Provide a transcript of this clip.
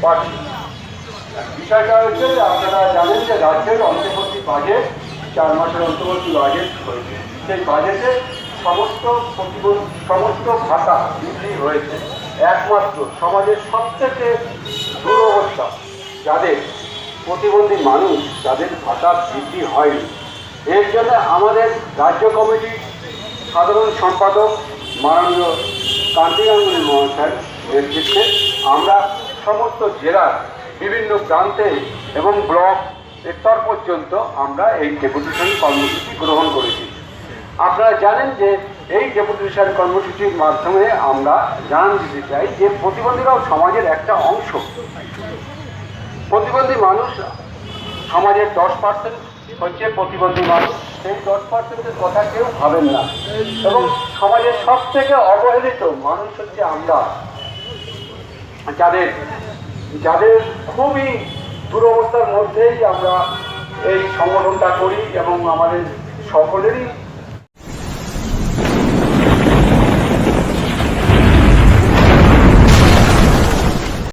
পাচ্ছি। বিষয়টা হচ্ছে আপনারা জানেন যে রাজ্যের অন্তর্বর্তী বাজেট 4 মাসের অন্তর্বর্তী বাজেট হয়েছে। সেই বাজেটে সমস্ত ভাতা বৃদ্ধি হয়েছে। একমাত্র সমাজের সবথেকে দুরবস্থা যাদের প্রতিবন্ধী মানুষ, যাদের ভাতা বৃদ্ধি হয়নি। এর জন্য আমাদের রাজ্য কমিটির সাধারণ সম্পাদক মাননীয় কান্তি গাঙ্গুলী মহাশয়ের নেতৃত্বে আমরা সমস্ত জেলার বিভিন্ন প্রান্তে এবং ব্লক স্তর পর্যন্ত আমরা এই ডেপুটেশন কর্মসূচি গ্রহণ করেছি। আপনারা জানেন যে এই ডেপুটেশন কর্মসূচির মাধ্যমে আমরা জানান দিতে চাই যে প্রতিবন্ধীরাও সমাজের একটা অংশ। প্রতিবন্ধী মানুষ সমাজের 10% হচ্ছে প্রতিবন্ধী মানুষ। সেই 10%-এর কথা কেউ ভাবেন না, এবং সমাজের সব থেকে অবহেলিত মানুষ হচ্ছে আমরা, যাদের খুবই দুরবস্থার মধ্যেই আমরা এই সংগঠনটা করি এবং আমাদের সকলেরই